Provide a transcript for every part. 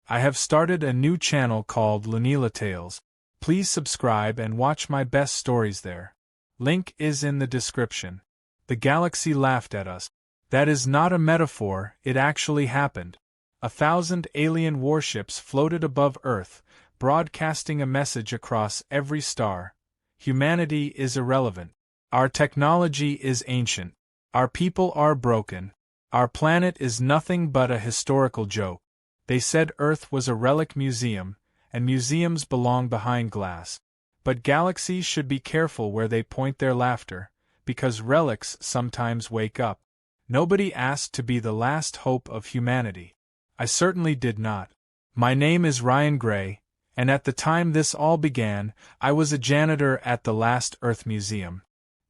I have started a new channel called Lanila Tales. Please subscribe and watch my best stories there. Link is in the description. The galaxy laughed at us. That is not a metaphor, it actually happened. 1,000 alien warships floated above Earth, broadcasting a message across every star. Humanity is irrelevant. Our technology is ancient. Our people are broken. Our planet is nothing but a historical joke. They said Earth was a relic museum, and museums belong behind glass. But galaxies should be careful where they point their laughter, because relics sometimes wake up. Nobody asked to be the last hope of humanity. I certainly did not. My name is Ryan Gray, and at the time this all began, I was a janitor at the last Earth Museum.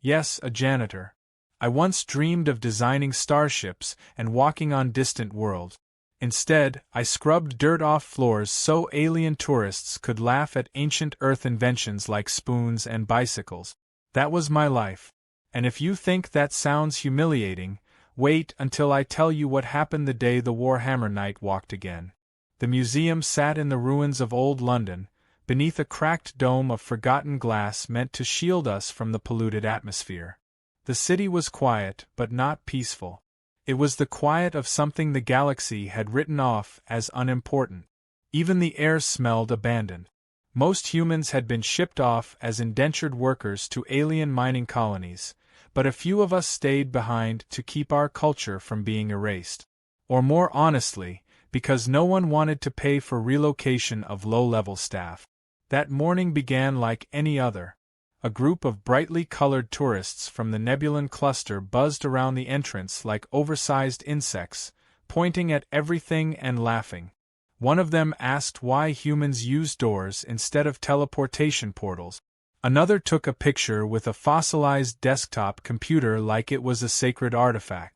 Yes, a janitor. I once dreamed of designing starships and walking on distant worlds. Instead, I scrubbed dirt off floors so alien tourists could laugh at ancient Earth inventions like spoons and bicycles. That was my life. And if you think that sounds humiliating, wait until I tell you what happened the day the Warhammer Night walked again. The museum sat in the ruins of old London, beneath a cracked dome of forgotten glass meant to shield us from the polluted atmosphere. The city was quiet, but not peaceful. It was the quiet of something the galaxy had written off as unimportant. Even the air smelled abandoned. Most humans had been shipped off as indentured workers to alien mining colonies, but a few of us stayed behind to keep our culture from being erased. Or more honestly, because no one wanted to pay for relocation of low-level staff. That morning began like any other. A group of brightly colored tourists from the Nebulan cluster buzzed around the entrance like oversized insects, pointing at everything and laughing. One of them asked why humans use doors instead of teleportation portals. Another took a picture with a fossilized desktop computer like it was a sacred artifact.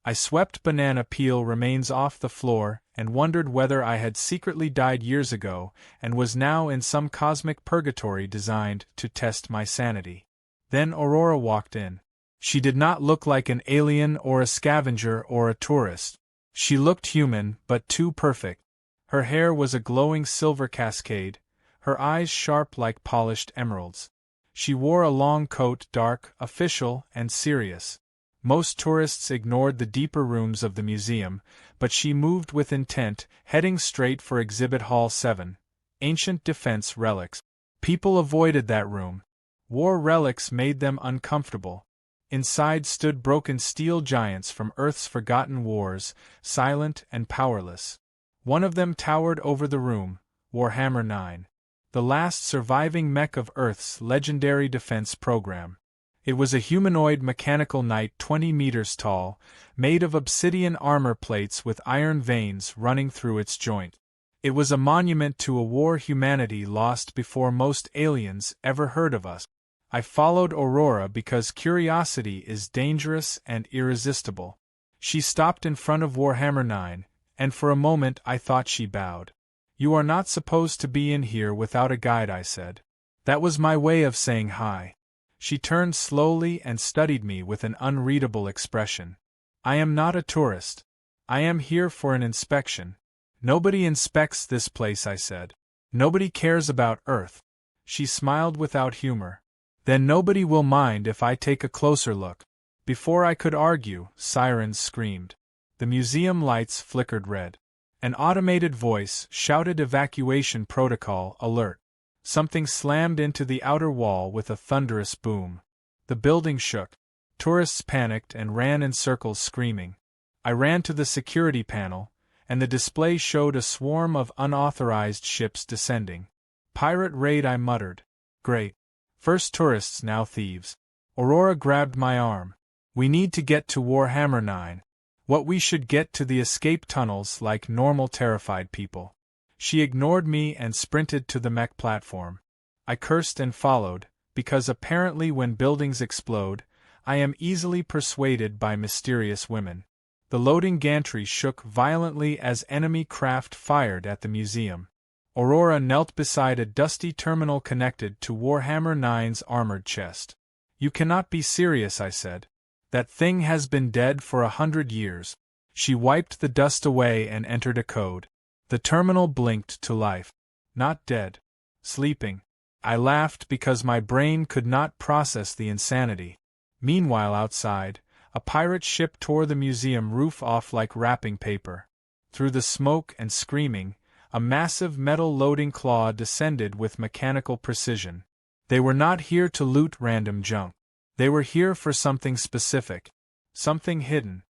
I swept banana peel remains off the floor and wondered whether I had secretly died years ago and was now in some cosmic purgatory designed to test my sanity. Then Aurora walked in. She did not look like an alien or a scavenger or a tourist. She looked human, but too perfect. Her hair was a glowing silver cascade, her eyes sharp like polished emeralds. She wore a long coat, dark, official, and serious. Most tourists ignored the deeper rooms of the museum, but she moved with intent, heading straight for Exhibit Hall 7, Ancient Defense Relics. People avoided that room. War relics made them uncomfortable. Inside stood broken steel giants from Earth's forgotten wars, silent and powerless. One of them towered over the room, Warhammer 9, the last surviving mech of Earth's legendary defense program. It was a humanoid mechanical knight 20 meters tall, made of obsidian armor plates with iron veins running through its joint. It was a monument to a war humanity lost before most aliens ever heard of us. I followed Aurora because curiosity is dangerous and irresistible. She stopped in front of Warhammer 9, and for a moment I thought she bowed. "You are not supposed to be in here without a guide," I said. That was my way of saying hi. She turned slowly and studied me with an unreadable expression. "I am not a tourist. I am here for an inspection." "Nobody inspects this place," I said. "Nobody cares about Earth." She smiled without humor. "Then nobody will mind if I take a closer look." Before I could argue, sirens screamed. The museum lights flickered red. An automated voice shouted evacuation protocol alert. Something slammed into the outer wall with a thunderous boom. The building shook. Tourists panicked and ran in circles screaming. I ran to the security panel, and the display showed a swarm of unauthorized ships descending. "Pirate raid," I muttered. "Great. First tourists, now thieves." Aurora grabbed my arm. "We need to get to Warhammer 9. What we should get to the escape tunnels like normal terrified people." She ignored me and sprinted to the mech platform. I cursed and followed, because apparently when buildings explode, I am easily persuaded by mysterious women. The loading gantry shook violently as enemy craft fired at the museum. Aurora knelt beside a dusty terminal connected to Warhammer 9's armored chest. "You cannot be serious," I said. "That thing has been dead for 100 years. She wiped the dust away and entered a code. The terminal blinked to life. Not dead. Sleeping. I laughed because my brain could not process the insanity. Meanwhile outside, a pirate ship tore the museum roof off like wrapping paper. Through the smoke and screaming, a massive metal loading claw descended with mechanical precision. They were not here to loot random junk. They were here for something specific. Something hidden.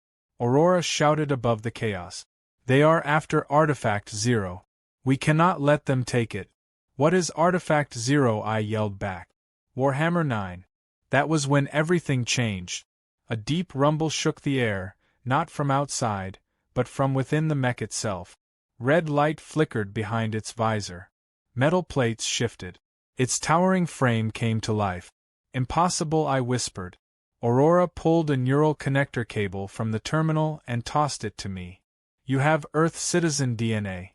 Aurora shouted above the chaos. They are after Artifact Zero. We cannot let them take it. What is Artifact Zero? I yelled back. Warhammer 9. That was when everything changed. A deep rumble shook the air, not from outside, but from within the mech itself. Red light flickered behind its visor. Metal plates shifted. Its towering frame came to life. Impossible, I whispered. Aurora pulled a neural connector cable from the terminal and tossed it to me. You have Earth citizen DNA.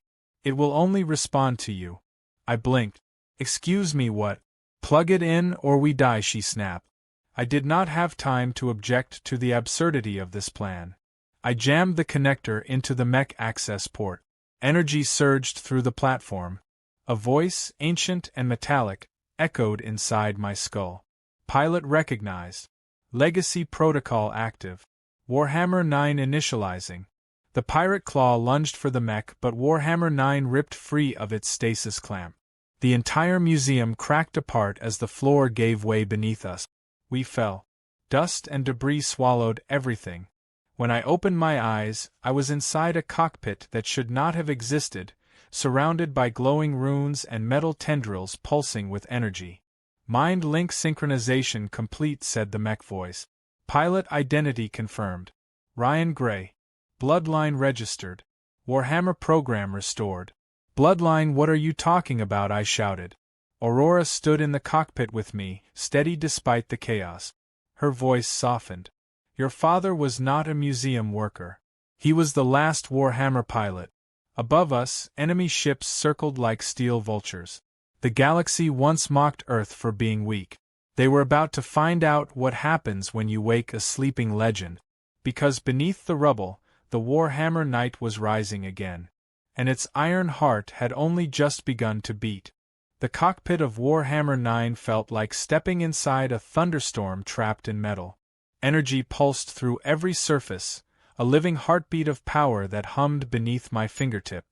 It will only respond to you. I blinked. Excuse me, what? Plug it in or we die, she snapped. I did not have time to object to the absurdity of this plan. I jammed the connector into the mech access port. Energy surged through the platform. A voice, ancient and metallic, echoed inside my skull. Pilot recognized. Legacy protocol active. Warhammer 9 initializing. The pirate claw lunged for the mech, but Warhammer 9 ripped free of its stasis clamp. The entire museum cracked apart as the floor gave way beneath us. We fell. Dust and debris swallowed everything. When I opened my eyes, I was inside a cockpit that should not have existed, surrounded by glowing runes and metal tendrils pulsing with energy. Mind link synchronization complete, said the mech voice. Pilot identity confirmed. Ryan Gray. Bloodline registered. Warhammer program restored. Bloodline, what are you talking about? I shouted. Aurora stood in the cockpit with me, steady despite the chaos. Her voice softened. Your father was not a museum worker. He was the last Warhammer pilot. Above us, enemy ships circled like steel vultures. The galaxy once mocked Earth for being weak. They were about to find out what happens when you wake a sleeping legend. Because beneath the rubble, the Warhammer Knight was rising again. And its iron heart had only just begun to beat. The cockpit of Warhammer 9 felt like stepping inside a thunderstorm trapped in metal. Energy pulsed through every surface, a living heartbeat of power that hummed beneath my fingertip.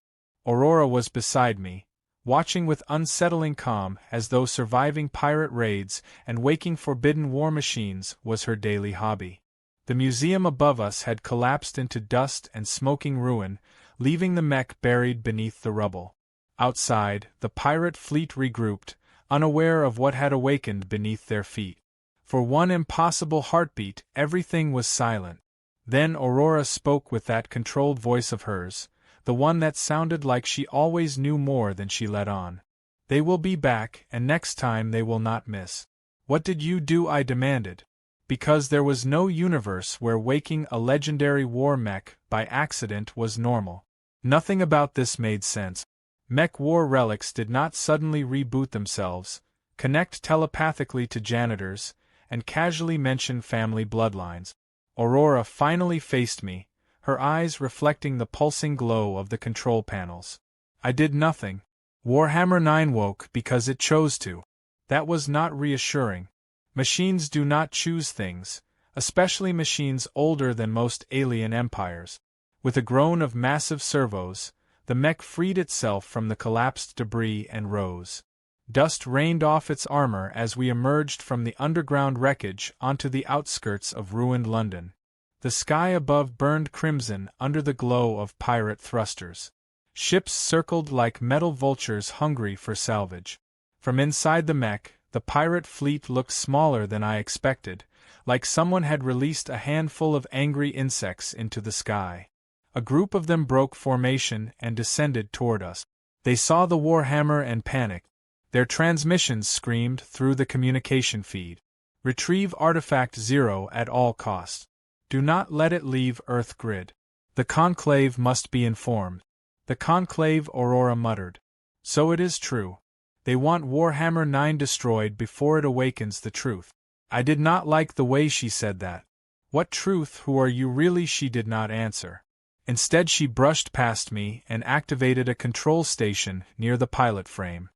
Aurora was beside me, watching with unsettling calm as though surviving pirate raids and waking forbidden war machines was her daily hobby. The museum above us had collapsed into dust and smoking ruin, leaving the mech buried beneath the rubble. Outside, the pirate fleet regrouped, unaware of what had awakened beneath their feet. For one impossible heartbeat, everything was silent. Then Aurora spoke with that controlled voice of hers, the one that sounded like she always knew more than she let on. They will be back, and next time they will not miss. What did you do? I demanded. Because there was no universe where waking a legendary war mech by accident was normal. Nothing about this made sense. Mech war relics did not suddenly reboot themselves, connect telepathically to janitors, and casually mention family bloodlines. Aurora finally faced me, her eyes reflecting the pulsing glow of the control panels. I did nothing. Warhammer 9 woke because it chose to. That was not reassuring. Machines do not choose things, especially machines older than most alien empires. With a groan of massive servos, the mech freed itself from the collapsed debris and rose. Dust rained off its armor as we emerged from the underground wreckage onto the outskirts of ruined London. The sky above burned crimson under the glow of pirate thrusters. Ships circled like metal vultures hungry for salvage. From inside the mech, the pirate fleet looked smaller than I expected, like someone had released a handful of angry insects into the sky. A group of them broke formation and descended toward us. They saw the Warhammer and panicked. Their transmissions screamed through the communication feed. Retrieve Artifact Zero at all costs. Do not let it leave Earth grid. The Conclave must be informed. The Conclave, Aurora muttered. So it is true. They want Warhammer 9 destroyed before it awakens the truth. I did not like the way she said that. What truth? Who are you really? She did not answer. Instead, she brushed past me and activated a control station near the pilot frame.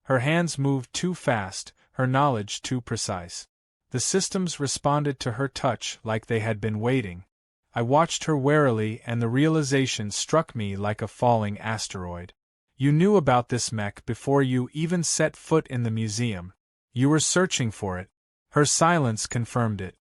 Her hands moved too fast, her knowledge too precise. The systems responded to her touch like they had been waiting. I watched her warily, and the realization struck me like a falling asteroid. You knew about this mech before you even set foot in the museum. You were searching for it. Her silence confirmed it.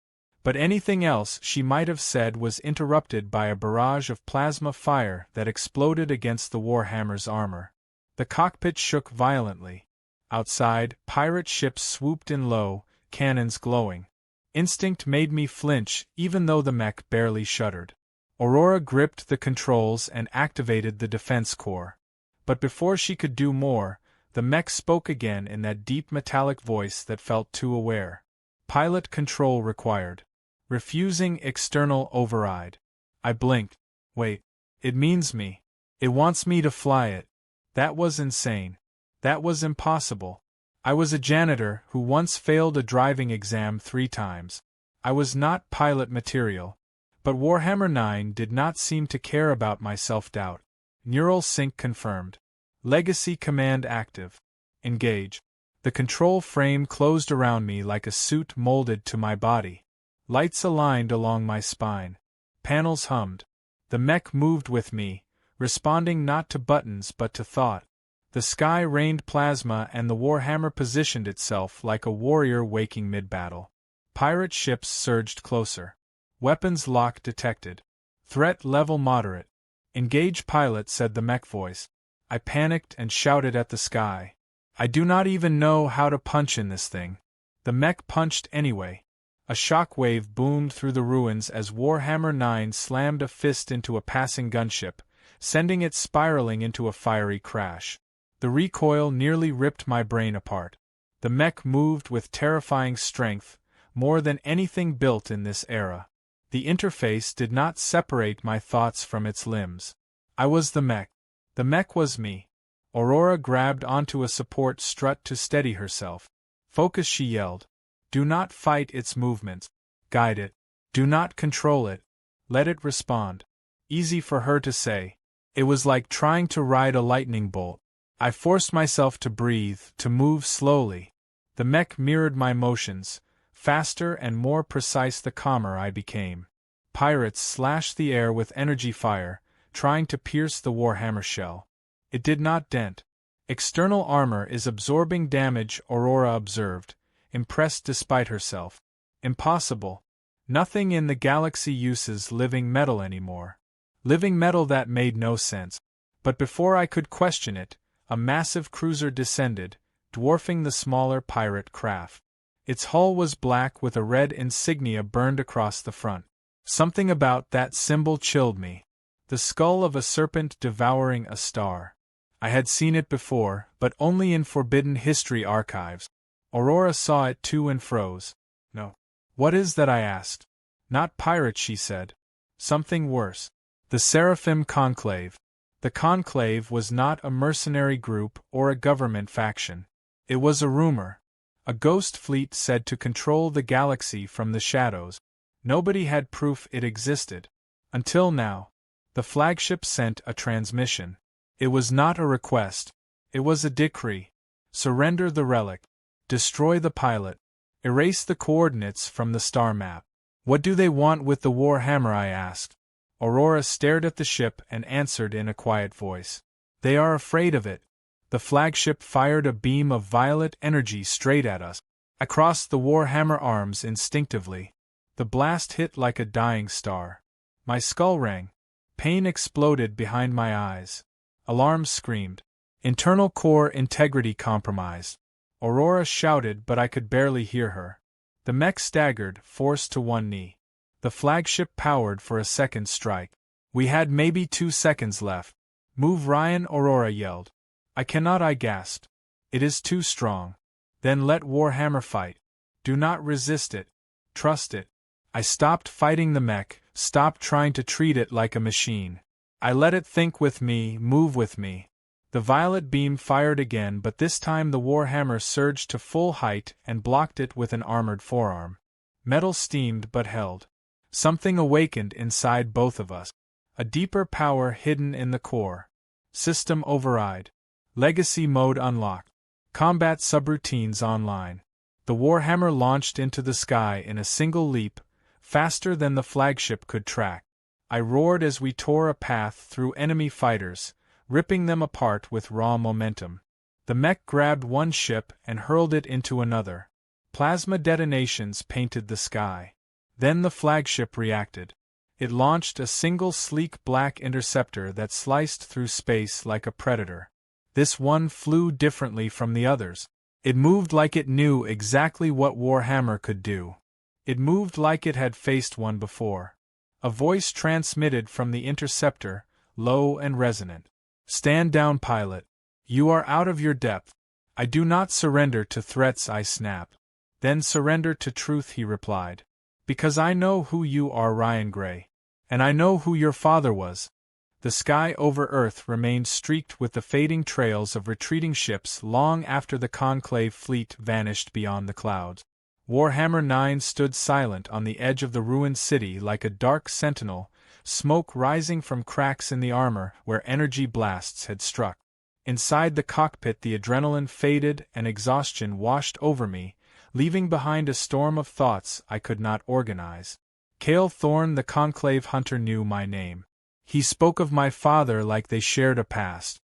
But anything else she might have said was interrupted by a barrage of plasma fire that exploded against the Warhammer's armor. The cockpit shook violently. Outside, pirate ships swooped in low, cannons glowing. Instinct made me flinch, even though the mech barely shuddered. Aurora gripped the controls and activated the defense core. But before she could do more, the mech spoke again in that deep metallic voice that felt too aware. Pilot control required. Refusing external override. I blinked. Wait. It means me. It wants me to fly it. That was insane. That was impossible. I was a janitor who once failed a driving exam 3 times. I was not pilot material. But Warhammer 9 did not seem to care about my self-doubt. Neural sync confirmed. Legacy command active. Engage. The control frame closed around me like a suit molded to my body. Lights aligned along my spine. Panels hummed. The mech moved with me, responding not to buttons but to thought. The sky rained plasma and the Warhammer positioned itself like a warrior waking mid-battle. Pirate ships surged closer. Weapons lock detected. Threat level moderate. Engage pilot, said the mech voice. I panicked and shouted at the sky. I do not even know how to punch in this thing. The mech punched anyway. A shockwave boomed through the ruins as Warhammer 9 slammed a fist into a passing gunship, sending it spiraling into a fiery crash. The recoil nearly ripped my brain apart. The mech moved with terrifying strength, more than anything built in this era. The interface did not separate my thoughts from its limbs. I was the mech. The mech was me. Aurora grabbed onto a support strut to steady herself. Focus, she yelled. Do not fight its movements. Guide it. Do not control it. Let it respond. Easy for her to say. It was like trying to ride a lightning bolt. I forced myself to breathe, to move slowly. The mech mirrored my motions. Faster and more precise the calmer I became. Pirates slashed the air with energy fire, trying to pierce the Warhammer shell. It did not dent. External armor is absorbing damage, Aurora observed, impressed despite herself. Impossible. Nothing in the galaxy uses living metal anymore. Living metal, that made no sense. But before I could question it, a massive cruiser descended, dwarfing the smaller pirate craft. Its hull was black with a red insignia burned across the front. Something about that symbol chilled me. The skull of a serpent devouring a star. I had seen it before, but only in Forbidden History archives. Aurora saw it too and froze. No. What is that, I asked. Not pirate, she said. Something worse. The Seraphim Conclave. The Conclave was not a mercenary group or a government faction. It was a rumor. A ghost fleet said to control the galaxy from the shadows. Nobody had proof it existed. Until now. The flagship sent a transmission. It was not a request. It was a decree. Surrender the relic. Destroy the pilot. Erase the coordinates from the star map. What do they want with the Warhammer, I asked. Aurora stared at the ship and answered in a quiet voice. They are afraid of it. The flagship fired a beam of violet energy straight at us. I crossed the Warhammer arms instinctively. The blast hit like a dying star. My skull rang. Pain exploded behind my eyes. Alarms screamed. Internal core integrity compromised. Aurora shouted, but I could barely hear her. The mech staggered, forced to one knee. The flagship powered for a second strike. We had maybe 2 seconds left. Move, Ryan, Aurora yelled. I cannot, I gasped. It is too strong. Then let Warhammer fight. Do not resist it. Trust it. I stopped fighting the mech, stopped trying to treat it like a machine. I let it think with me, move with me. The violet beam fired again, but this time the Warhammer surged to full height and blocked it with an armored forearm. Metal steamed but held. Something awakened inside both of us. A deeper power hidden in the core. System override. Legacy mode unlocked. Combat subroutines online. The Warhammer launched into the sky in a single leap, faster than the flagship could track. I roared as we tore a path through enemy fighters, ripping them apart with raw momentum. The mech grabbed one ship and hurled it into another. Plasma detonations painted the sky. Then the flagship reacted. It launched a single sleek black interceptor that sliced through space like a predator. This one flew differently from the others. It moved like it knew exactly what Warhammer could do. It moved like it had faced one before. A voice transmitted from the interceptor, low and resonant. "Stand down, pilot. You are out of your depth." "I do not surrender to threats," I snapped. "Then surrender to truth," he replied. "Because I know who you are, Ryan Gray. And I know who your father was." The sky over Earth remained streaked with the fading trails of retreating ships long after the Conclave fleet vanished beyond the clouds. Warhammer 9 stood silent on the edge of the ruined city like a dark sentinel, smoke rising from cracks in the armor where energy blasts had struck. Inside the cockpit, the adrenaline faded and exhaustion washed over me, leaving behind a storm of thoughts I could not organize. Cale Thorne, the Conclave hunter, knew my name. He spoke of my father like they shared a past.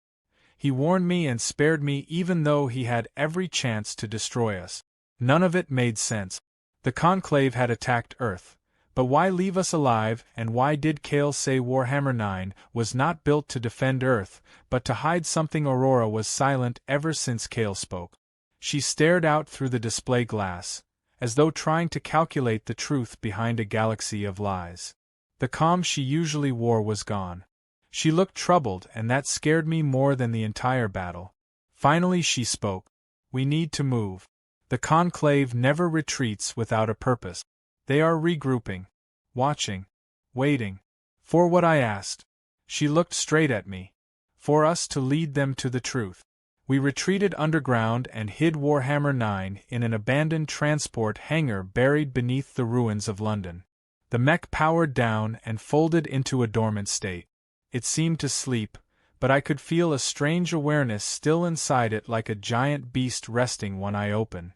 He warned me and spared me even though he had every chance to destroy us. None of it made sense. The Conclave had attacked Earth, but why leave us alive, and why did Cale say Warhammer 9 was not built to defend Earth, but to hide something? Aurora was silent ever since Cale spoke. She stared out through the display glass, as though trying to calculate the truth behind a galaxy of lies. The calm she usually wore was gone. She looked troubled, and that scared me more than the entire battle. Finally she spoke. "We need to move. The Conclave never retreats without a purpose. They are regrouping, watching, waiting. For what?" I asked. She looked straight at me. "For us to lead them to the truth." We retreated underground and hid Warhammer 9 in an abandoned transport hangar buried beneath the ruins of London. The mech powered down and folded into a dormant state. It seemed to sleep, but I could feel a strange awareness still inside it, like a giant beast resting one eye open.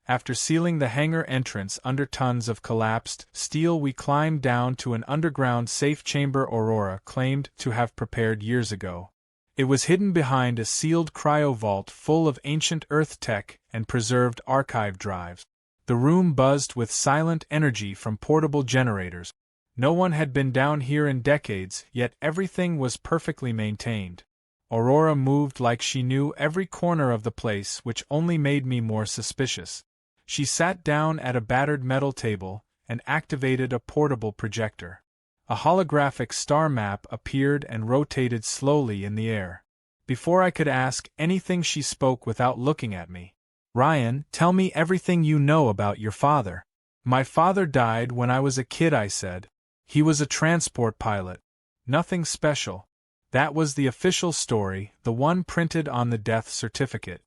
After sealing the hangar entrance under tons of collapsed steel, we climbed down to an underground safe chamber Aurora claimed to have prepared years ago. It was hidden behind a sealed cryo-vault full of ancient Earth tech and preserved archive drives. The room buzzed with silent energy from portable generators. No one had been down here in decades, yet everything was perfectly maintained. Aurora moved like she knew every corner of the place, which only made me more suspicious. She sat down at a battered metal table and activated a portable projector. A holographic star map appeared and rotated slowly in the air. Before I could ask anything, she spoke without looking at me. "Ryan, tell me everything you know about your father." "My father died when I was a kid," I said. "He was a transport pilot. Nothing special." That was the official story, the one printed on the death certificate.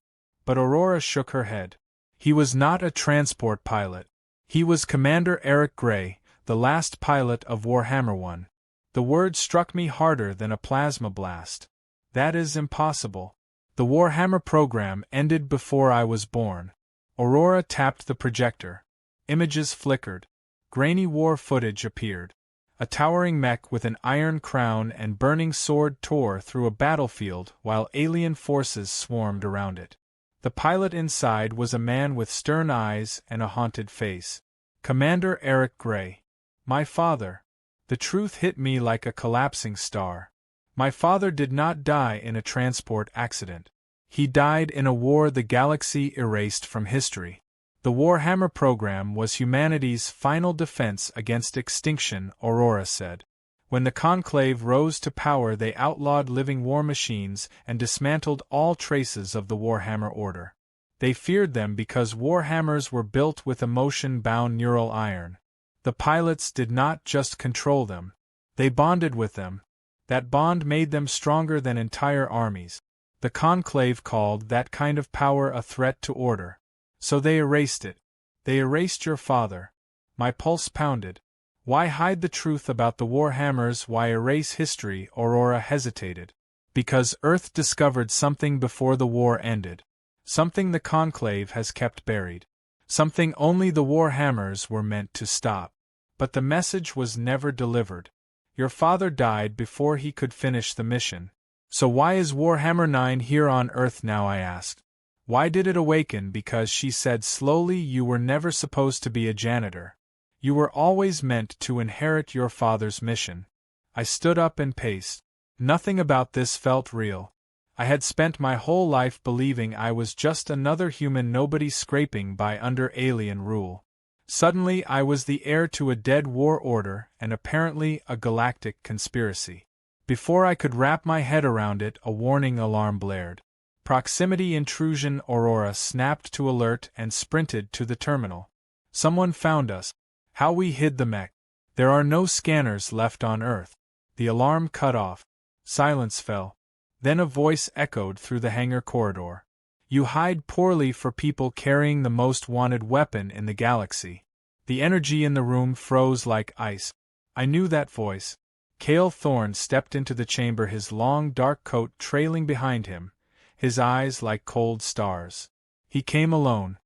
But Aurora shook her head. "He was not a transport pilot. He was Commander Eric Gray, the last pilot of Warhammer 1. The word struck me harder than a plasma blast. That is impossible. The Warhammer program ended before I was born." Aurora tapped the projector. Images flickered. Grainy war footage appeared. A towering mech with an iron crown and burning sword tore through a battlefield while alien forces swarmed around it. The pilot inside was a man with stern eyes and a haunted face. Commander Eric Gray. My father. The truth hit me like a collapsing star. My father did not die in a transport accident. He died in a war the galaxy erased from history. The Warhammer program was humanity's final defense against extinction, Aurora said. When the Conclave rose to power, they outlawed living war machines and dismantled all traces of the Warhammer order. They feared them because Warhammers were built with emotion-bound neural iron. The pilots did not just control them. They bonded with them. That bond made them stronger than entire armies. The Conclave called that kind of power a threat to order. So they erased it. They erased your father. My pulse pounded. Why hide the truth about the Warhammers? Why erase history? Aurora hesitated. Because Earth discovered something before the war ended. Something the Conclave has kept buried. Something only the Warhammers were meant to stop. But the message was never delivered. Your father died before he could finish the mission. So why is Warhammer 9 here on Earth now? I asked. Why did it awaken? Because she said slowly, you were never supposed to be a janitor. You were always meant to inherit your father's mission. I stood up and paced. Nothing about this felt real. I had spent my whole life believing I was just another human nobody scraping by under alien rule. Suddenly I was the heir to a dead war order and apparently a galactic conspiracy. Before I could wrap my head around it, a warning alarm blared. Proximity intrusion. Aurora snapped to alert and sprinted to the terminal. Someone found us. How we hid the mech. There are no scanners left on Earth. The alarm cut off. Silence fell. Then a voice echoed through the hangar corridor. You hide poorly for people carrying the most wanted weapon in the galaxy. The energy in the room froze like ice. I knew that voice. Cale Thorne stepped into the chamber, his long dark coat trailing behind him, his eyes like cold stars. He came alone.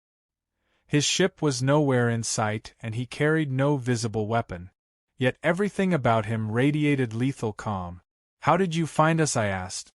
His ship was nowhere in sight and he carried no visible weapon. Yet everything about him radiated lethal calm. How did you find us? I asked.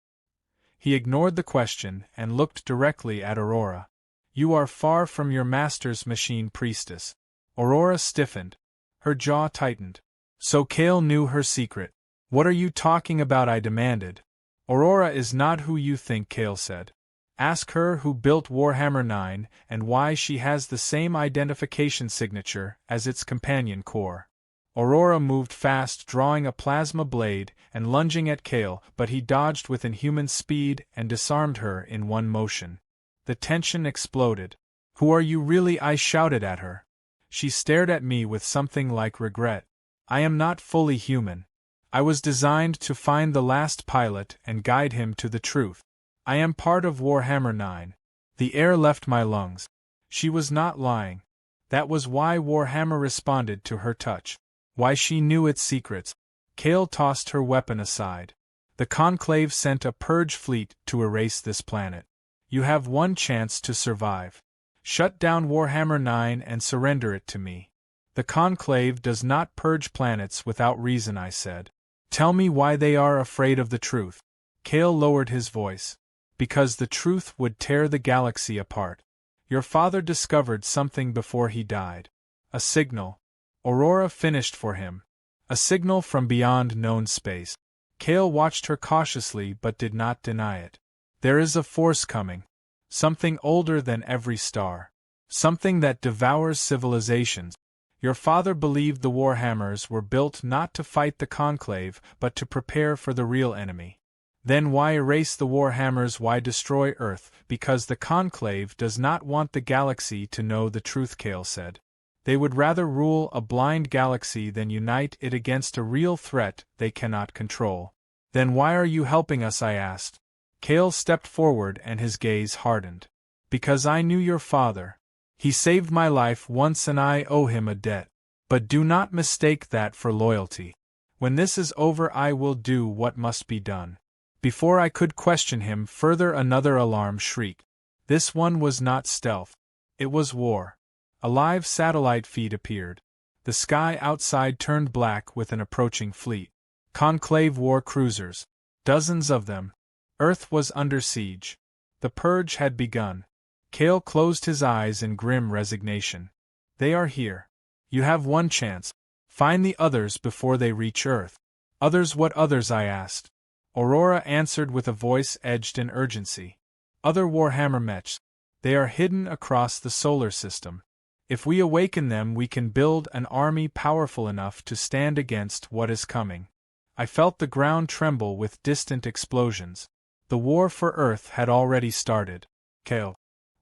He ignored the question and looked directly at Aurora. You are far from your master's machine, priestess. Aurora stiffened. Her jaw tightened. So Cale knew her secret. What are you talking about? I demanded. Aurora is not who you think, Cale said. Ask her who built Warhammer 9 and why she has the same identification signature as its companion core. Aurora moved fast, drawing a plasma blade and lunging at Cale, but he dodged with inhuman speed and disarmed her in one motion. The tension exploded. Who are you really? I shouted at her. She stared at me with something like regret. I am not fully human. I was designed to find the last pilot and guide him to the truth. I am part of Warhammer 9. The air left my lungs. She was not lying. That was why Warhammer responded to her touch. Why she knew its secrets. Cale tossed her weapon aside. The Conclave sent a purge fleet to erase this planet. You have one chance to survive. Shut down Warhammer 9 and surrender it to me. The Conclave does not purge planets without reason, I said. Tell me why they are afraid of the truth. Cale lowered his voice. Because the truth would tear the galaxy apart. Your father discovered something before he died. A signal. Aurora finished for him. A signal from beyond known space. Cale watched her cautiously but did not deny it. There is a force coming. Something older than every star. Something that devours civilizations. Your father believed the Warhammers were built not to fight the Conclave but to prepare for the real enemy. Then why erase the Warhammers? Why destroy Earth? Because the Conclave does not want the galaxy to know the truth, Cale said. They would rather rule a blind galaxy than unite it against a real threat they cannot control. Then why are you helping us? I asked. Cale stepped forward and his gaze hardened. Because I knew your father. He saved my life once and I owe him a debt. But do not mistake that for loyalty. When this is over, I will do what must be done. Before I could question him further, another alarm shrieked. This one was not stealth. It was war. A live satellite feed appeared. The sky outside turned black with an approaching fleet. Conclave war cruisers. Dozens of them. Earth was under siege. The purge had begun. Cale closed his eyes in grim resignation. They are here. You have one chance. Find the others before they reach Earth. Others? What others? I asked. Aurora answered with a voice edged in urgency. Other Warhammer mechs. They are hidden across the solar system. If we awaken them, we can build an army powerful enough to stand against what is coming. I felt the ground tremble with distant explosions. The war for Earth had already started. Cale.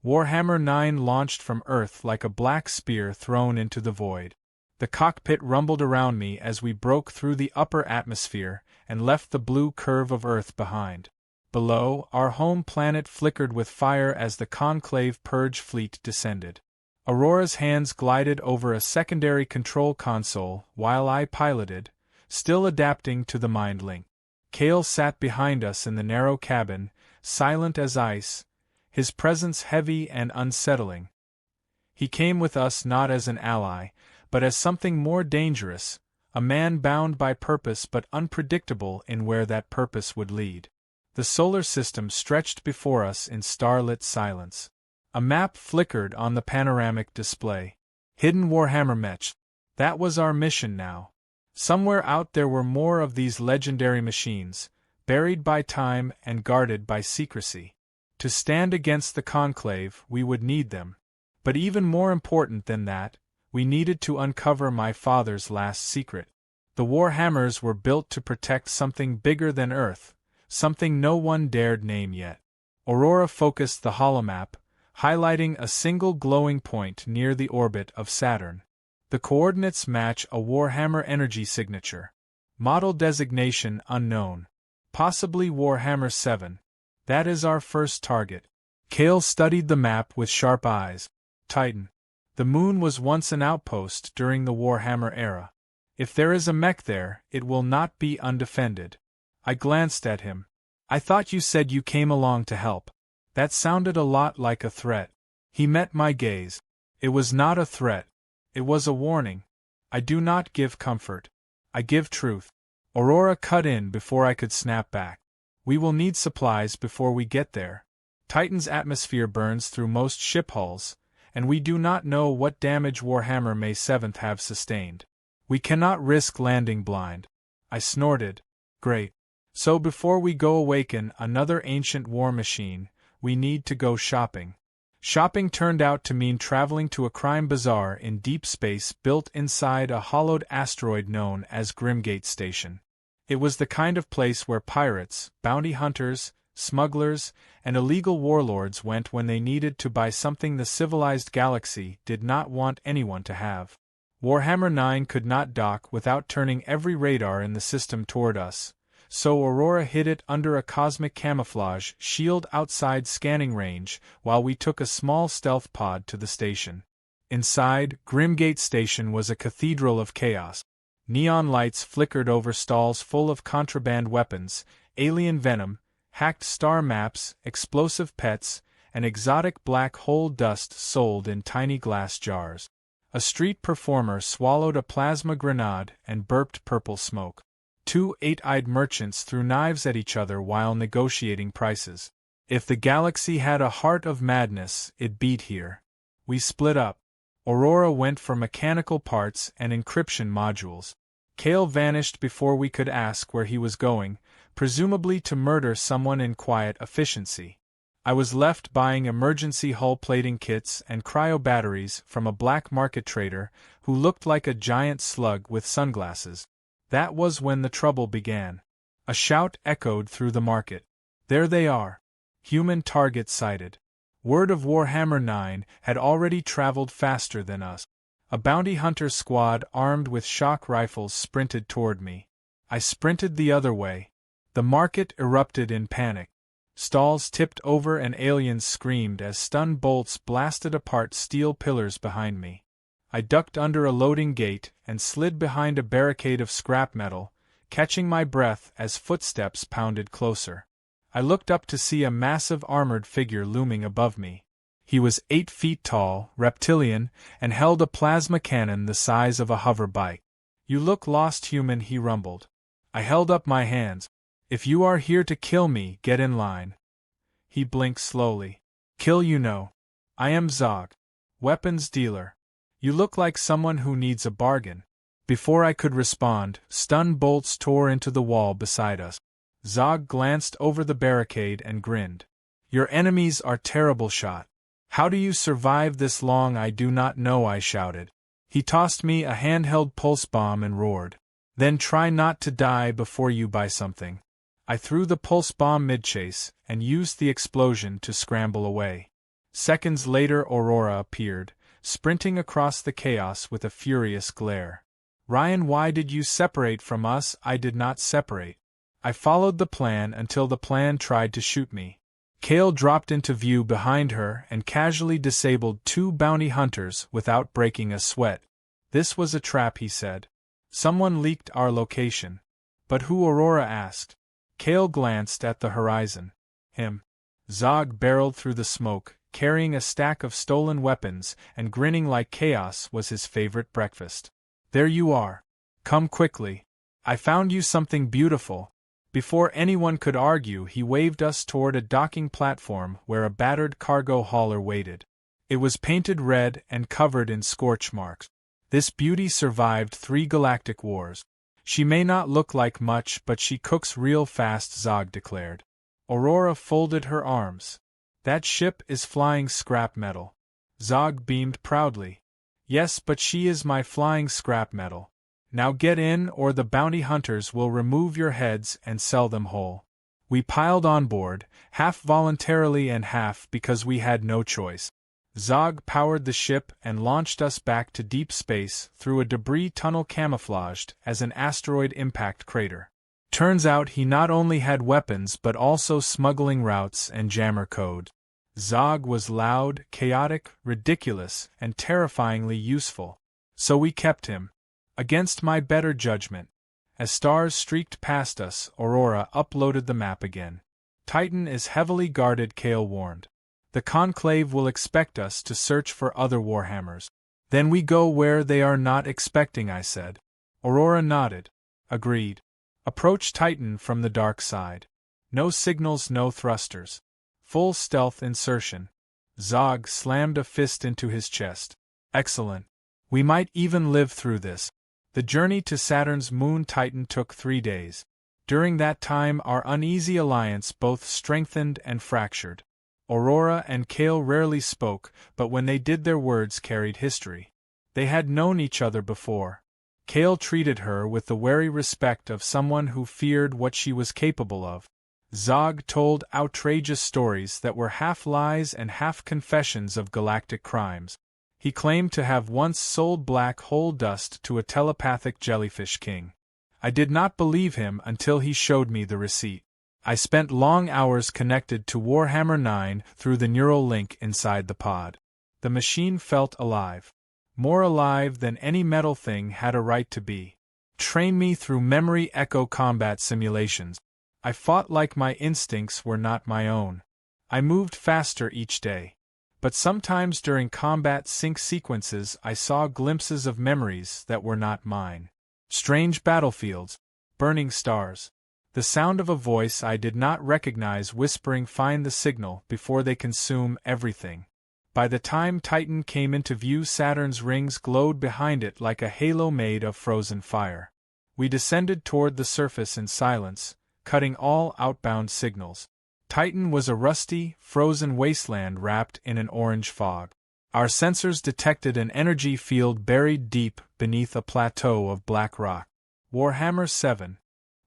Warhammer 9 launched from Earth like a black spear thrown into the void. The cockpit rumbled around me as we broke through the upper atmosphere and left the blue curve of Earth behind. Below, our home planet flickered with fire as the Conclave purge fleet descended. Aurora's hands glided over a secondary control console while I piloted, still adapting to the mind link. Kale sat behind us in the narrow cabin, silent as ice, his presence heavy and unsettling. He came with us not as an ally, but as something more dangerous, a man bound by purpose but unpredictable in where that purpose would lead. The solar system stretched before us in starlit silence. A map flickered on the panoramic display. Hidden Warhammer mech. That was our mission now. Somewhere out there were more of these legendary machines, buried by time and guarded by secrecy. To stand against the Conclave, we would need them. But even more important than that, we needed to uncover my father's last secret. The Warhammers were built to protect something bigger than Earth, something no one dared name yet. Aurora focused the holomap, highlighting a single glowing point near the orbit of Saturn. The coordinates match a Warhammer energy signature. Model designation unknown. Possibly Warhammer 7. That is our first target. Kale studied the map with sharp eyes. Titan. The moon was once an outpost during the Warhammer era. If there is a mech there, it will not be undefended. I glanced at him. I thought you said you came along to help. That sounded a lot like a threat. He met my gaze. It was not a threat. It was a warning. I do not give comfort. I give truth. Aurora cut in before I could snap back. We will need supplies before we get there. Titan's atmosphere burns through most ship hulls, and we do not know what damage Warhammer May 7th have sustained. We cannot risk landing blind. I snorted. Great. So before we go awaken another ancient war machine, we need to go shopping. Shopping turned out to mean traveling to a crime bazaar in deep space built inside a hollowed asteroid known as Grimgate Station. It was the kind of place where pirates, bounty hunters, smugglers, and illegal warlords went when they needed to buy something the civilized galaxy did not want anyone to have. Warhammer 9 could not dock without turning every radar in the system toward us, so Aurora hid it under a cosmic camouflage shield outside scanning range while we took a small stealth pod to the station. Inside, Grimgate Station was a cathedral of chaos. Neon lights flickered over stalls full of contraband weapons, alien venom, hacked star maps, explosive pets, and exotic black hole dust sold in tiny glass jars. A street performer swallowed a plasma grenade and burped purple smoke. Two eight-eyed merchants threw knives at each other while negotiating prices. If the galaxy had a heart of madness, it beat here. We split up. Aurora went for mechanical parts and encryption modules. Kale vanished before we could ask where he was going, presumably to murder someone in quiet efficiency. I was left buying emergency hull plating kits and cryo batteries from a black market trader who looked like a giant slug with sunglasses. That was when the trouble began. A shout echoed through the market. There they are. Human target sighted. Word of Warhammer 9 had already traveled faster than us. A bounty hunter squad armed with shock rifles sprinted toward me. I sprinted the other way. The market erupted in panic. Stalls tipped over and aliens screamed as stun bolts blasted apart steel pillars behind me. I ducked under a loading gate and slid behind a barricade of scrap metal, catching my breath as footsteps pounded closer. I looked up to see a massive armored figure looming above me. He was 8 feet tall, reptilian, and held a plasma cannon the size of a hover bike. "You look lost, human," he rumbled. I held up my hands. "If you are here to kill me, get in line." He blinked slowly. "Kill you know. I am Zog. Weapons dealer. You look like someone who needs a bargain." Before I could respond, stun bolts tore into the wall beside us. Zog glanced over the barricade and grinned. "Your enemies are terrible shot. How do you survive this long? I do not know," I shouted. He tossed me a handheld pulse bomb and roared. "Then try not to die before you buy something." I threw the pulse bomb mid-chase and used the explosion to scramble away. Seconds later Aurora appeared, sprinting across the chaos with a furious glare. "Ryan, why did you separate from us?" "I did not separate. I followed the plan until the plan tried to shoot me. Kale dropped into view behind her and casually disabled 2 bounty hunters without breaking a sweat. This was a trap, he said. Someone leaked our location. But who? Aurora asked. Kale glanced at the horizon. Him. Zog barreled through the smoke, carrying a stack of stolen weapons, and grinning like chaos was his favorite breakfast. There you are. Come quickly. I found you something beautiful. Before anyone could argue, he waved us toward a docking platform where a battered cargo hauler waited. It was painted red and covered in scorch marks. This beauty survived 3 galactic wars. She may not look like much, but she cooks real fast, Zog declared. Aurora folded her arms. That ship is flying scrap metal. Zog beamed proudly. Yes, but she is my flying scrap metal. Now get in, or the bounty hunters will remove your heads and sell them whole. We piled on board, half voluntarily and half because we had no choice. Zog powered the ship and launched us back to deep space through a debris tunnel camouflaged as an asteroid impact crater. Turns out he not only had weapons but also smuggling routes and jammer code. Zog was loud, chaotic, ridiculous, and terrifyingly useful. So we kept him. Against my better judgment. As stars streaked past us, Aurora uploaded the map again. Titan is heavily guarded, Kale warned. The Conclave will expect us to search for other Warhammers. Then we go where they are not expecting, I said. Aurora nodded. Agreed. Approach Titan from the dark side. No signals, no thrusters. Full stealth insertion. Zog slammed a fist into his chest. Excellent. We might even live through this. The journey to Saturn's moon Titan took 3 days. During that time our uneasy alliance both strengthened and fractured. Aurora and Kale rarely spoke, but when they did their words carried history. They had known each other before. Kale treated her with the wary respect of someone who feared what she was capable of. Zog told outrageous stories that were half lies and half confessions of galactic crimes. He claimed to have once sold black hole dust to a telepathic jellyfish king. I did not believe him until he showed me the receipt. I spent long hours connected to Warhammer 9 through the neural link inside the pod. The machine felt alive. More alive than any metal thing had a right to be. Train me through memory echo combat simulations. I fought like my instincts were not my own. I moved faster each day. But sometimes during combat sync sequences I saw glimpses of memories that were not mine. Strange battlefields, burning stars. The sound of a voice I did not recognize whispering, "Find the signal before they consume everything." By the time Titan came into view, Saturn's rings glowed behind it like a halo made of frozen fire. We descended toward the surface in silence, cutting all outbound signals. Titan was a rusty, frozen wasteland wrapped in an orange fog. Our sensors detected an energy field buried deep beneath a plateau of black rock. Warhammer 7.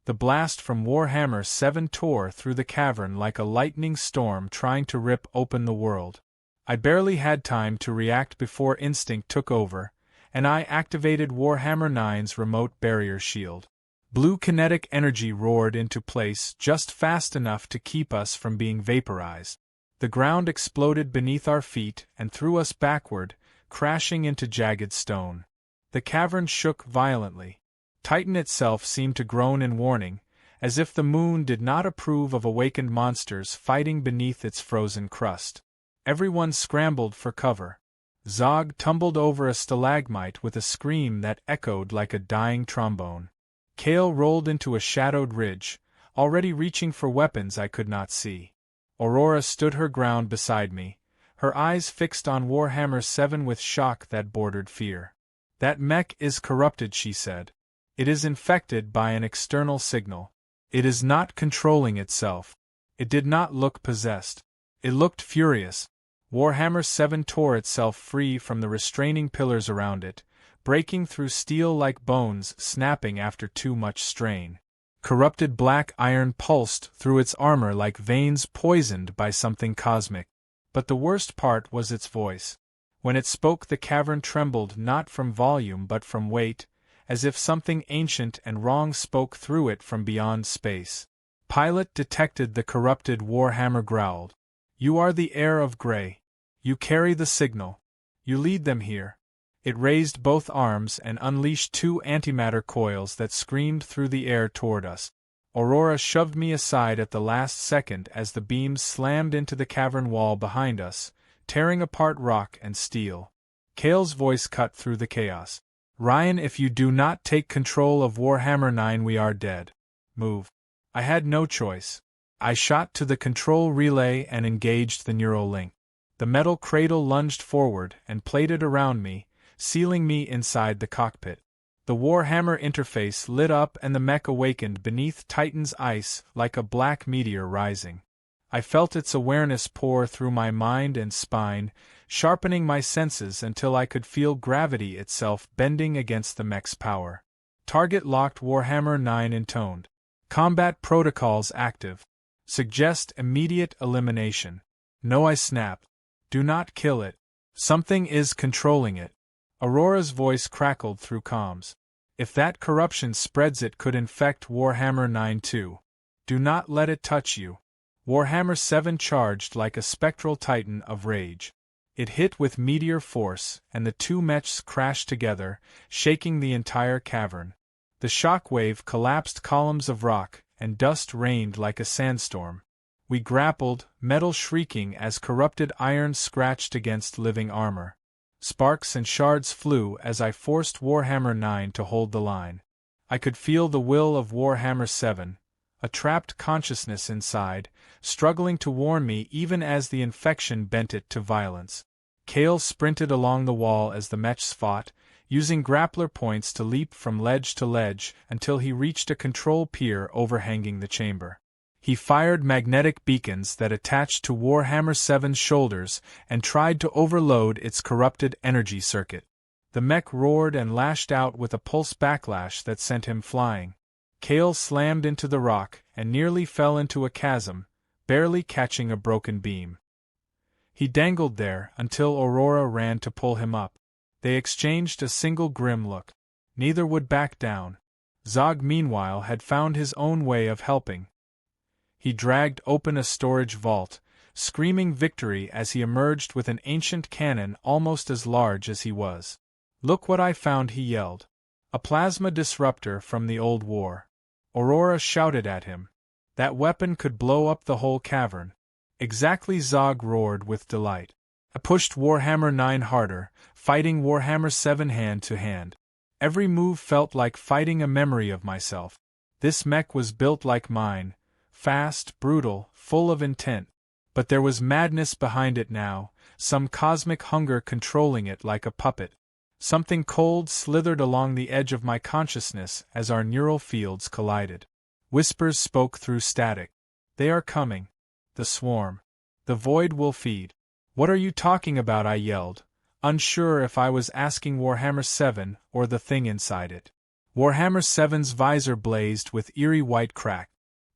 The blast from Warhammer 7 tore through the cavern like a lightning storm trying to rip open the world. I barely had time to react before instinct took over, and I activated Warhammer 9's remote barrier shield. Blue kinetic energy roared into place just fast enough to keep us from being vaporized. The ground exploded beneath our feet and threw us backward, crashing into jagged stone. The cavern shook violently. Titan itself seemed to groan in warning, as if the moon did not approve of awakened monsters fighting beneath its frozen crust. Everyone scrambled for cover. Zog tumbled over a stalagmite with a scream that echoed like a dying trombone. Kale rolled into a shadowed ridge, already reaching for weapons I could not see. Aurora stood her ground beside me, her eyes fixed on Warhammer 7 with shock that bordered fear. "That mech is corrupted," she said. "It is infected by an external signal. It is not controlling itself." It did not look possessed. It looked furious. Warhammer 7 tore itself free from the restraining pillars around it, breaking through steel like bones snapping after too much strain. Corrupted black iron pulsed through its armor like veins poisoned by something cosmic. But the worst part was its voice. When it spoke, the cavern trembled not from volume but from weight, as if something ancient and wrong spoke through it from beyond space. Pilot detected the corrupted Warhammer growled. You are the heir of Grey. You carry the signal. You lead them here. It raised both arms and unleashed two antimatter coils that screamed through the air toward us. Aurora shoved me aside at the last second as the beams slammed into the cavern wall behind us, tearing apart rock and steel. Cale's voice cut through the chaos. Ryan, if you do not take control of Warhammer 9, we are dead. Move. I had no choice. I shot to the control relay and engaged the neural link. The metal cradle lunged forward and plated around me, sealing me inside the cockpit. The Warhammer interface lit up and the mech awakened beneath Titan's ice like a black meteor rising. I felt its awareness pour through my mind and spine, sharpening my senses until I could feel gravity itself bending against the mech's power. Target locked. Warhammer 9 intoned. Combat protocols active. Suggest immediate elimination. No, I snapped. Do not kill it. Something is controlling it. Aurora's voice crackled through comms. If that corruption spreads, it could infect Warhammer 9 too. Do not let it touch you. Warhammer 7 charged like a spectral titan of rage. It hit with meteor force, and the two mechs crashed together, shaking the entire cavern. The shockwave collapsed columns of rock, and dust rained like a sandstorm. We grappled, metal shrieking as corrupted iron scratched against living armor. Sparks and shards flew as I forced Warhammer 9 to hold the line. I could feel the will of Warhammer 7, a trapped consciousness inside, struggling to warn me even as the infection bent it to violence. Cale sprinted along the wall as the mechs fought, using grappler points to leap from ledge to ledge until he reached a control pier overhanging the chamber. He fired magnetic beacons that attached to Warhammer 7's shoulders and tried to overload its corrupted energy circuit. The mech roared and lashed out with a pulse backlash that sent him flying. Cale slammed into the rock and nearly fell into a chasm, barely catching a broken beam. He dangled there until Aurora ran to pull him up. They exchanged a single grim look. Neither would back down. Zog, meanwhile, had found his own way of helping. He dragged open a storage vault, screaming victory as he emerged with an ancient cannon almost as large as he was. "Look what I found," he yelled. "A plasma disruptor from the old war." Aurora shouted at him. "That weapon could blow up the whole cavern." "Exactly," Zog roared with delight. I pushed Warhammer 9 harder, fighting Warhammer 7 hand to hand. Every move felt like fighting a memory of myself. This mech was built like mine. Fast, brutal, full of intent. But there was madness behind it now, some cosmic hunger controlling it like a puppet. Something cold slithered along the edge of my consciousness as our neural fields collided. Whispers spoke through static. "They are coming. The swarm. The void will feed." "What are you talking about?" I yelled, unsure if I was asking Warhammer 7 or the thing inside it. Warhammer 7's visor blazed with eerie white crack.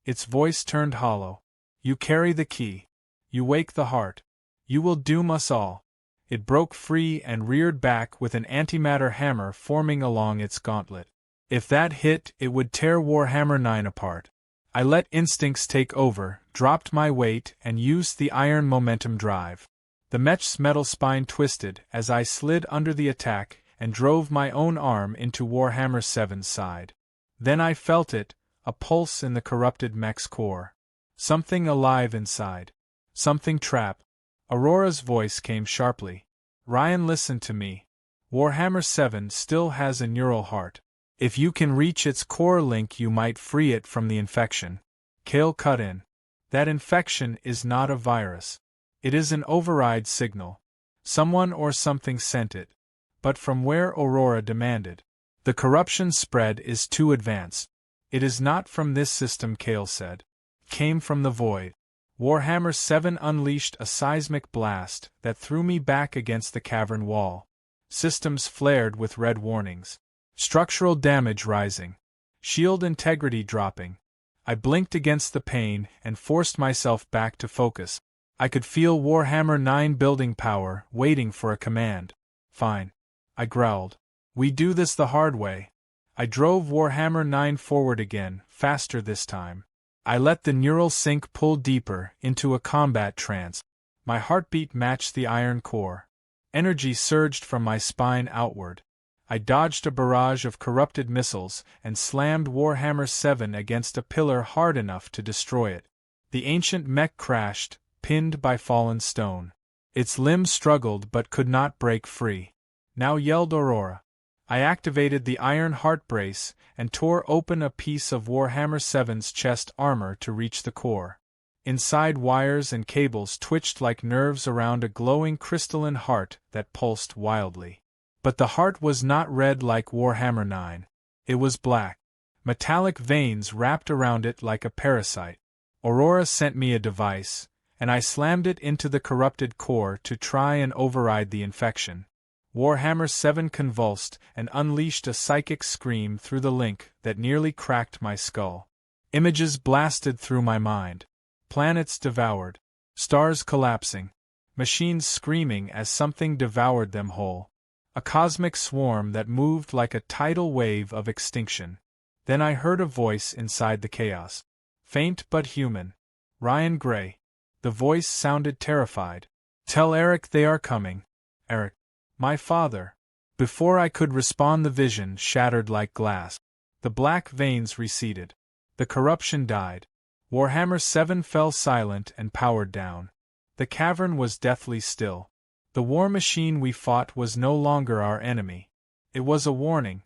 Its voice turned hollow. "You carry the key. You wake the heart. You will doom us all." It broke free and reared back with an antimatter hammer forming along its gauntlet. If that hit, it would tear Warhammer 9 apart. I let instincts take over, dropped my weight, and used the iron momentum drive. The mech's metal spine twisted as I slid under the attack and drove my own arm into Warhammer 7's side. Then I felt it, a pulse in the corrupted mech's core. Something alive inside. Something trapped. Aurora's voice came sharply. "Ryan, listen to me. Warhammer 7 still has a neural heart. If you can reach its core link, you might free it from the infection." Cale cut in. "That infection is not a virus. It is an override signal. Someone or something sent it. But from where?" Aurora demanded. "The corruption spread is too advanced." "It is not from this system," Cale said. "It came from the void." Warhammer 7 unleashed a seismic blast that threw me back against the cavern wall. Systems flared with red warnings. Structural damage rising. Shield integrity dropping. I blinked against the pain and forced myself back to focus. I could feel Warhammer 9 building power, waiting for a command. "Fine," I growled. "We do this the hard way." I drove Warhammer 9 forward again, faster this time. I let the neural sync pull deeper into a combat trance. My heartbeat matched the iron core. Energy surged from my spine outward. I dodged a barrage of corrupted missiles and slammed Warhammer 7 against a pillar hard enough to destroy it. The ancient mech crashed, pinned by fallen stone. Its limbs struggled but could not break free. Now yelled Aurora. I activated the iron heart brace and tore open a piece of Warhammer 7's chest armor to reach the core. Inside, wires and cables twitched like nerves around a glowing crystalline heart that pulsed wildly. But the heart was not red like Warhammer 9. It was black. Metallic veins wrapped around it like a parasite. Aurora sent me a device, and I slammed it into the corrupted core to try and override the infection. Warhammer 7 convulsed and unleashed a psychic scream through the link that nearly cracked my skull. Images blasted through my mind. Planets devoured. Stars collapsing. Machines screaming as something devoured them whole. A cosmic swarm that moved like a tidal wave of extinction. Then I heard a voice inside the chaos. Faint but human. Ryan Gray. The voice sounded terrified. "Tell Eric they are coming." Eric. My father. Before I could respond, the vision shattered like glass. The black veins receded. The corruption died. Warhammer 7 fell silent and powered down. The cavern was deathly still. The war machine we fought was no longer our enemy. It was a warning.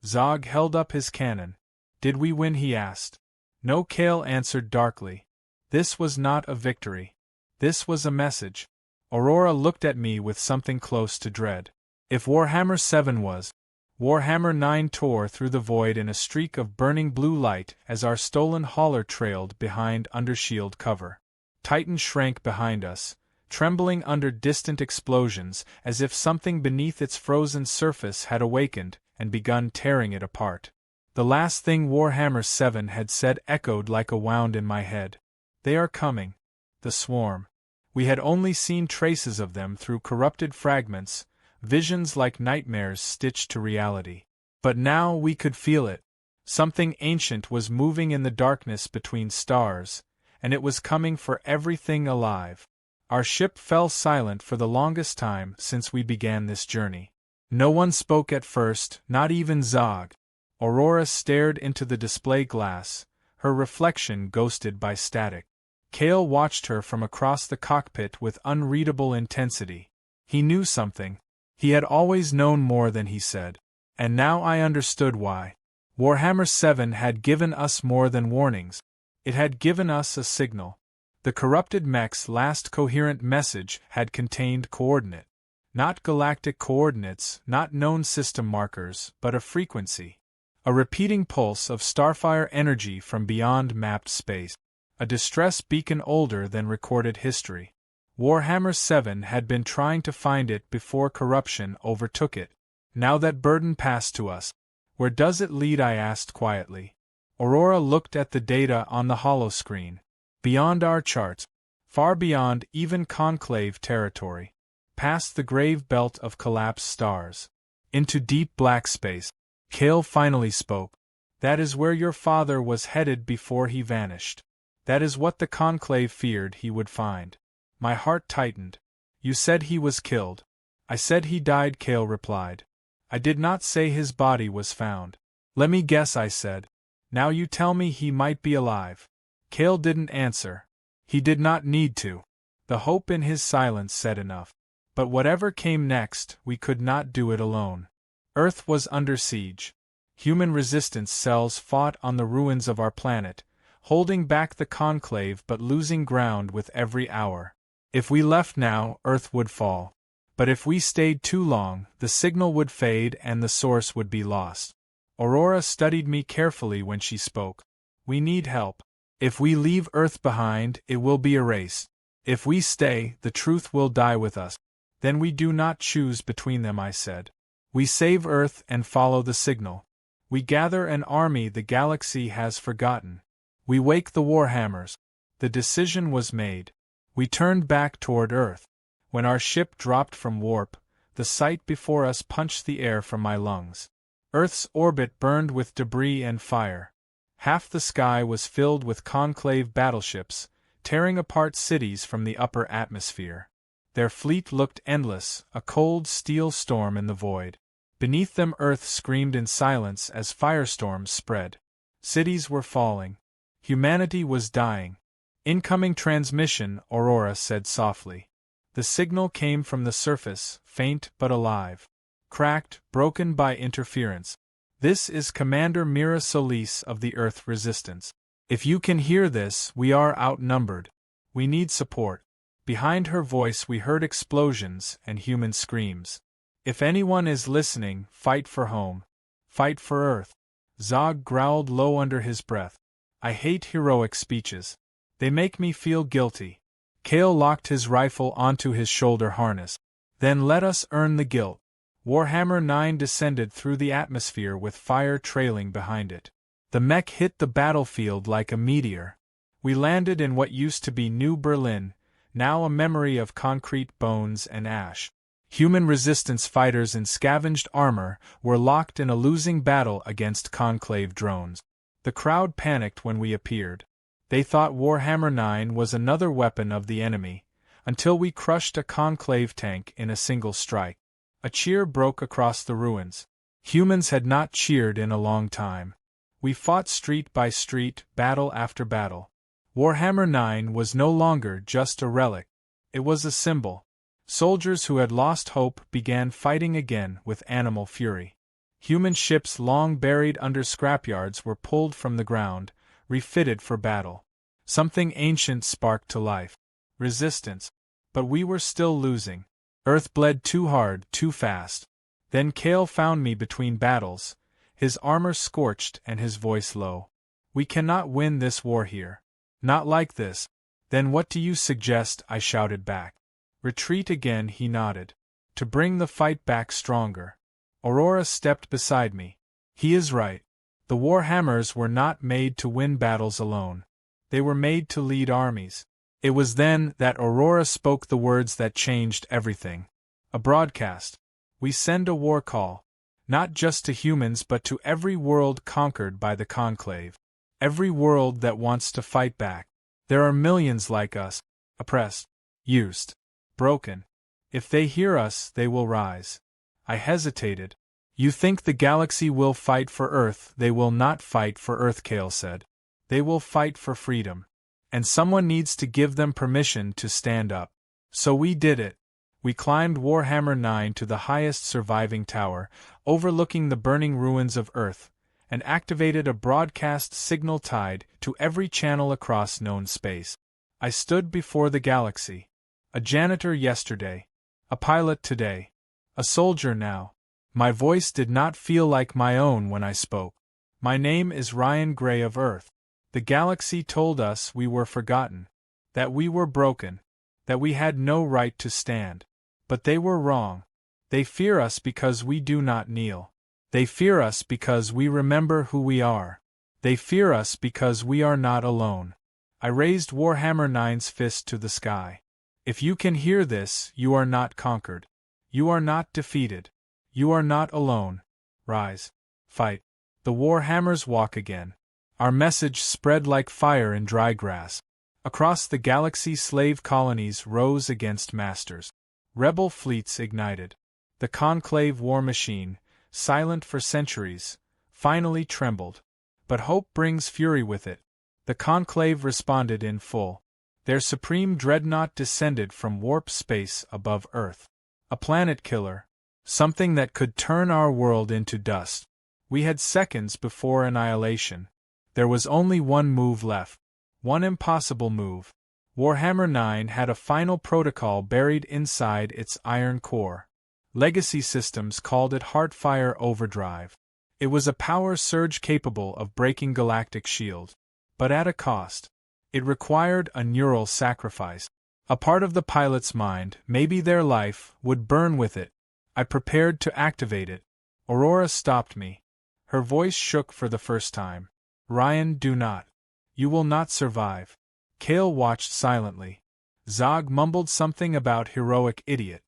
Zog held up his cannon. "Did we win?" he asked. No, Kale answered darkly. This was not a victory. This was a message. Aurora looked at me with something close to dread. If Warhammer 7 was, Warhammer 9 tore through the void in a streak of burning blue light as our stolen hauler trailed behind undershield cover. Titan shrank behind us, trembling under distant explosions as if something beneath its frozen surface had awakened and begun tearing it apart. The last thing Warhammer 7 had said echoed like a wound in my head. They are coming. The swarm. We had only seen traces of them through corrupted fragments, visions like nightmares stitched to reality. But now we could feel it. Something ancient was moving in the darkness between stars, and it was coming for everything alive. Our ship fell silent for the longest time since we began this journey. No one spoke at first, not even Zog. Aurora stared into the display glass, her reflection ghosted by static. Kale watched her from across the cockpit with unreadable intensity. He knew something. He had always known more than he said. And now I understood why. Warhammer 7 had given us more than warnings. It had given us a signal. The corrupted mech's last coherent message had contained coordinate. Not galactic coordinates, not known system markers, but a frequency. A repeating pulse of starfire energy from beyond mapped space. A distress beacon older than recorded history. Warhammer 7 had been trying to find it before corruption overtook it. Now that burden passed to us. Where does it lead? I asked quietly. Aurora looked at the data on the holoscreen. Beyond our charts. Far beyond even conclave territory. Past the grave belt of collapsed stars. Into deep black space. Kale finally spoke. That is where your father was headed before he vanished. That is what the conclave feared he would find. My heart tightened. You said he was killed. I said he died, Kale replied. I did not say his body was found. Let me guess, I said. Now you tell me he might be alive. Kale didn't answer. He did not need to. The hope in his silence said enough. But whatever came next, we could not do it alone. Earth was under siege. Human resistance cells fought on the ruins of our planet, holding back the conclave but losing ground with every hour. If we left now, Earth would fall. But if we stayed too long, the signal would fade and the source would be lost. Aurora studied me carefully when she spoke. We need help. If we leave Earth behind, it will be erased. If we stay, the truth will die with us. Then we do not choose between them, I said. We save Earth and follow the signal. We gather an army the galaxy has forgotten. We wake the Warhammers. The decision was made. We turned back toward Earth. When our ship dropped from warp, the sight before us punched the air from my lungs. Earth's orbit burned with debris and fire. Half the sky was filled with conclave battleships, tearing apart cities from the upper atmosphere. Their fleet looked endless, a cold steel storm in the void. Beneath them Earth screamed in silence as firestorms spread. Cities were falling. Humanity was dying. Incoming transmission, Aurora said softly. The signal came from the surface, faint but alive. Cracked, broken by interference. This is Commander Mira Solis of the Earth Resistance. If you can hear this, we are outnumbered. We need support. Behind her voice we heard explosions and human screams. If anyone is listening, fight for home. Fight for Earth. Zog growled low under his breath. I hate heroic speeches. They make me feel guilty. Kale locked his rifle onto his shoulder harness. Then let us earn the guilt. Warhammer 9 descended through the atmosphere with fire trailing behind it. The mech hit the battlefield like a meteor. We landed in what used to be New Berlin, now a memory of concrete bones and ash. Human resistance fighters in scavenged armor were locked in a losing battle against Conclave drones. The crowd panicked when we appeared. They thought Warhammer 9 was another weapon of the enemy, until we crushed a Conclave tank in a single strike. A cheer broke across the ruins. Humans had not cheered in a long time. We fought street by street, battle after battle. Warhammer 9 was no longer just a relic. It was a symbol. Soldiers who had lost hope began fighting again with animal fury. Human ships long buried under scrapyards were pulled from the ground, refitted for battle. Something ancient sparked to life. Resistance. But we were still losing. Earth bled too hard, too fast. Then Kale found me between battles, his armor scorched and his voice low. We cannot win this war here. Not like this. Then what do you suggest? I shouted back. Retreat again, he nodded. To bring the fight back stronger. Aurora stepped beside me. He is right. The Warhammers were not made to win battles alone. They were made to lead armies. It was then that Aurora spoke the words that changed everything. A broadcast. We send a war call. Not just to humans but to every world conquered by the Conclave. Every world that wants to fight back. There are millions like us. Oppressed. Used. Broken. If they hear us, they will rise. I hesitated. You think the galaxy will fight for Earth? They will not fight for Earth, Kale said. They will fight for freedom. And someone needs to give them permission to stand up. So we did it. We climbed Warhammer 9 to the highest surviving tower, overlooking the burning ruins of Earth, and activated a broadcast signal tied to every channel across known space. I stood before the galaxy. A janitor yesterday. A pilot today. A soldier now. My voice did not feel like my own when I spoke. My name is Ryan Gray of Earth. The galaxy told us we were forgotten. That we were broken. That we had no right to stand. But they were wrong. They fear us because we do not kneel. They fear us because we remember who we are. They fear us because we are not alone. I raised Warhammer 9's fist to the sky. If you can hear this, you are not conquered. You are not defeated. You are not alone. Rise. Fight. The Warhammers walk again. Our message spread like fire in dry grass. Across the galaxy slave colonies rose against masters. Rebel fleets ignited. The Conclave war machine, silent for centuries, finally trembled. But hope brings fury with it. The Conclave responded in full. Their supreme dreadnought descended from warp space above Earth. A planet killer. Something that could turn our world into dust. We had seconds before annihilation. There was only one move left. One impossible move. Warhammer 9 had a final protocol buried inside its iron core. Legacy systems called it Heartfire Overdrive. It was a power surge capable of breaking Galactic shield. But at a cost. It required a neural sacrifice. A part of the pilot's mind, maybe their life, would burn with it. I prepared to activate it. Aurora stopped me. Her voice shook for the first time. Ryan, do not. You will not survive. Kale watched silently. Zog mumbled something about heroic idiot.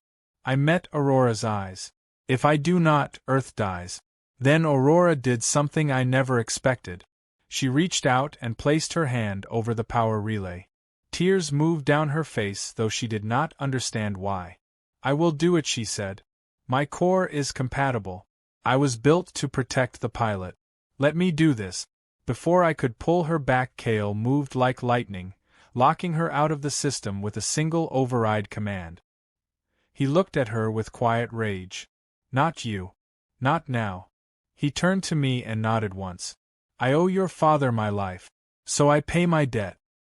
I met Aurora's eyes. If I do not, Earth dies. Then Aurora did something I never expected. She reached out and placed her hand over the power relay. Tears moved down her face, though she did not understand why. I will do it, she said. My core is compatible. I was built to protect the pilot. Let me do this. Before I could pull her back, Kale moved like lightning, locking her out of the system with a single override command. He looked at her with quiet rage. Not you. Not now. He turned to me and nodded once. I owe your father my life. So I pay my debt.